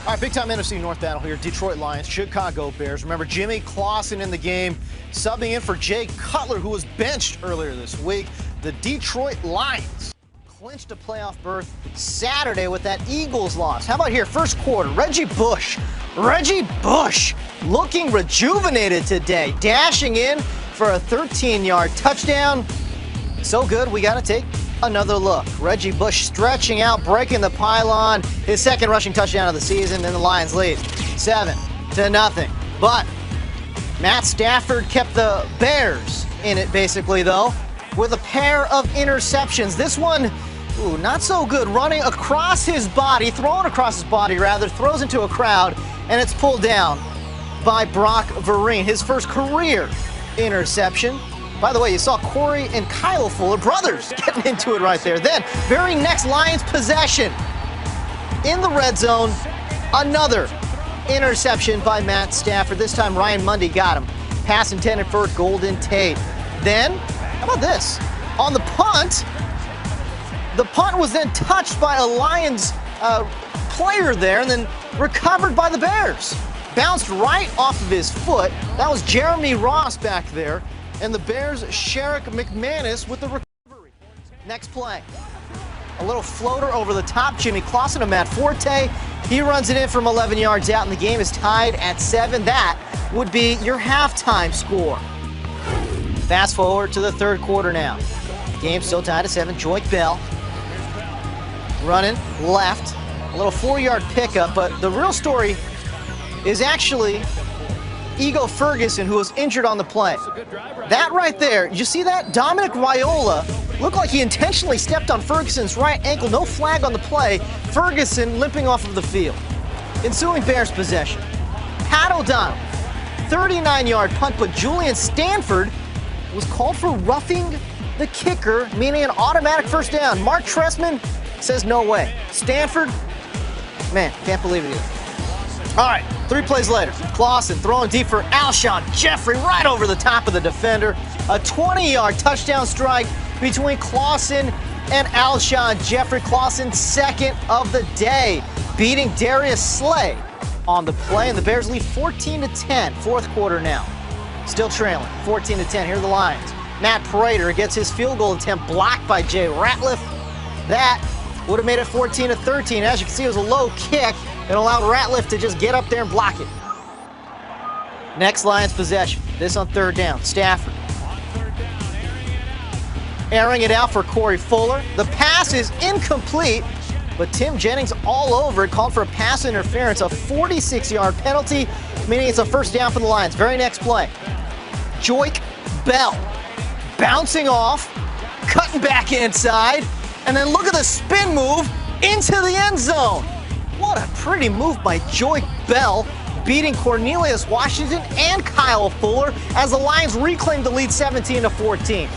All right, big-time NFC North battle here. Detroit Lions, Chicago Bears. Remember, Jimmy Clausen in the game, subbing in for Jay Cutler, who was benched earlier this week. The Detroit Lions clinched a playoff berth Saturday with that Eagles loss. How about here, first quarter, Reggie Bush looking rejuvenated today, dashing in for a 13-yard touchdown. So good, we got to take another look. Reggie Bush stretching out, breaking the pylon. His second rushing touchdown of the season, and the Lions lead 7-0. But Matt Stafford kept the Bears in it, basically, though, with a pair of interceptions. This one, not so good. Running across his body, throwing across his body, rather, throws into a crowd, and it's pulled down by Brock Vereen, his first career interception. By the way, you saw Corey and Kyle Fuller, brothers, getting into it right there. Then, very next Lions possession, in the red zone, another interception by Matt Stafford. This time, Ryan Mundy got him. Pass intended for Golden Tate. Then, how about this? On the punt was then touched by a Lions player there and then recovered by the Bears. Bounced right off of his foot. That was Jeremy Ross back there. And the Bears' Sherrick McManus with the recovery. Next play. A little floater over the top. Jimmy Clausen to Matt Forte. He runs it in from 11 yards out, and the game is tied at 7. That would be your halftime score. Fast forward to the third quarter now. Game still tied at 7. Joique Bell running left. A little 4-yard pickup, but the real story is actually Ego Ferguson, who was injured on the play. That right there, you see that? Dominic Raiola looked like he intentionally stepped on Ferguson's right ankle. No flag on the play. Ferguson limping off of the field. Ensuing Bears possession. Pat O'Donnell, 39-yard punt, but Julian Stanford was called for roughing the kicker, meaning an automatic first down. Mark Trestman says no way. Stanford, man, can't believe it either. All right, 3 plays later, Clausen throwing deep for Alshon Jeffrey right over the top of the defender. A 20-yard touchdown strike between Clausen and Alshon Jeffrey. Clausen, second of the day, beating Darius Slay on the play, and the Bears lead 14-10. Fourth quarter now, still trailing 14-10. Here are the Lions. Matt Prater gets his field goal attempt blocked by Jay Ratliff. That would have made it 14-13. As you can see, it was a low kick. It allowed Ratliff to just get up there and block it. Next Lions possession. This on third down. Stafford airing it out for Corey Fuller. The pass is incomplete, but Tim Jennings all over it, called for a pass interference, a 46-yard penalty, meaning it's a first down for the Lions. Very next play. Joique Bell bouncing off, cutting back inside, and then look at the spin move into the end zone. What a pretty move by Joique Bell, beating Cornelius Washington and Kyle Fuller as the Lions reclaim the lead 17-14.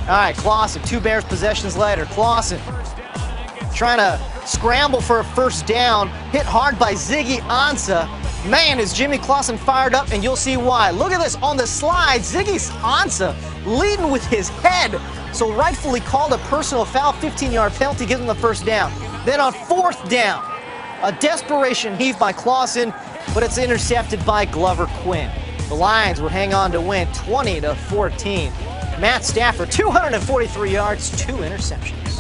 All right, Clausen, 2 Bears possessions later. Clausen trying to scramble for a first down, hit hard by Ziggy Ansah. Man, is Jimmy Clausen fired up, and you'll see why. Look at this on the slide. Ziggy Ansah leading with his head, so rightfully called a personal foul. 15-yard penalty, gives him the first down. Then on fourth down, a desperation heave by Clausen, but it's intercepted by Glover Quinn. The Lions would hang on to win 20-14. Matt Stafford, 243 yards, 2 interceptions.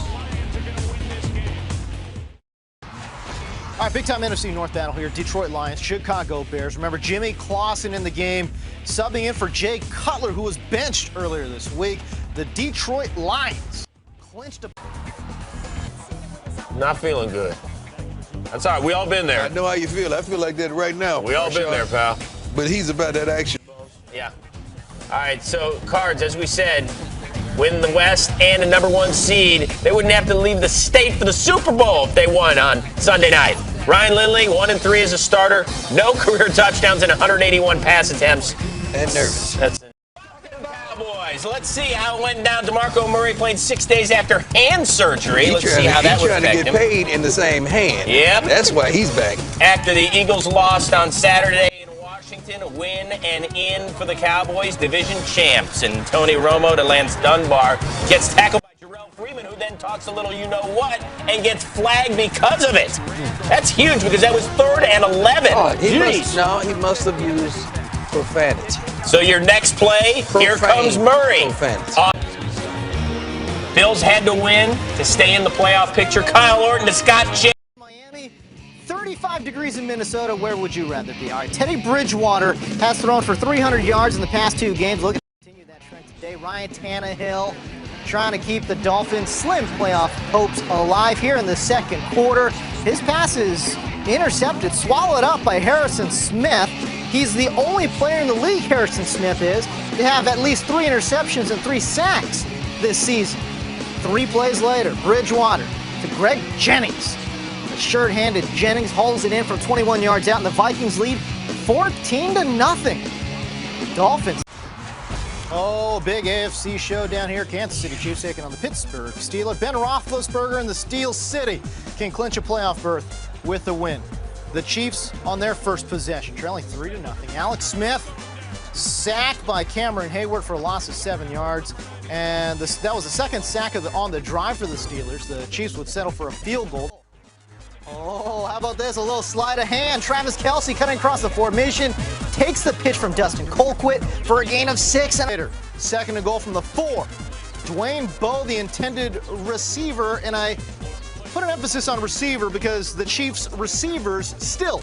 All right, big-time NFC North battle here. Detroit Lions, Chicago Bears. Remember, Jimmy Clausen in the game, subbing in for Jay Cutler, who was benched earlier this week. The Detroit Lions clinched a... Not feeling good. That's all right. We all been there. I know how you feel. I feel like that right now. We all been there, pal. But he's about that action. Yeah. All right, so Cards, as we said, win the West and a #1 seed. They wouldn't have to leave the state for the Super Bowl if they won on Sunday night. Ryan Lindley, 1-3 as a starter. No career touchdowns and 181 pass attempts. And nervous. That's it. Cowboys. Let's see how it went down. DeMarco Murray played 6 days after hand surgery. Let's see how that would affect him. He's trying to get paid in the same hand. Yep. That's why he's back. After the Eagles lost on Saturday in Washington, a win and in for the Cowboys, division champs. And Tony Romo to Lance Dunbar gets tackled by Jarrell Freeman, who who then talks a little you-know-what and gets flagged because of it. That's huge because that was 3rd and 11. Oh, Jeez. he must have used profanity. So your next play, here comes Murray. Profanity. Bills had to win to stay in the playoff picture. Kyle Orton to Scott J. Miami, 35 degrees in Minnesota. Where would you rather be? All right, Teddy Bridgewater has thrown for 300 yards in the past 2 games. Looking to continue that trend today. Ryan Tannehill trying to keep the Dolphins' slim playoff hopes alive here in the second quarter. His passes intercepted, swallowed up by Harrison Smith. He's the only player in the league, Harrison Smith is, to have at least 3 interceptions and 3 sacks this season. 3 plays later, Bridgewater to Greg Jennings. The shirt-handed Jennings hauls it in from 21 yards out, and the Vikings lead 14-0. Dolphins. Oh, big AFC showdown here. Kansas City Chiefs taking on the Pittsburgh Steelers. Ben Roethlisberger and the Steel City can clinch a playoff berth with a win. The Chiefs on their first possession, trailing 3-0. Alex Smith sacked by Cameron Hayward for a loss of 7 yards. And that was the second sack on the drive for the Steelers. The Chiefs would settle for a field goal. Oh, how about this? A little sleight of hand. Travis Kelce cutting across the formation. Takes the pitch from Dustin Colquitt for a gain of 6. And later, second and goal from the 4. Dwayne Bowe, the intended receiver. And I put an emphasis on receiver because the Chiefs' receivers still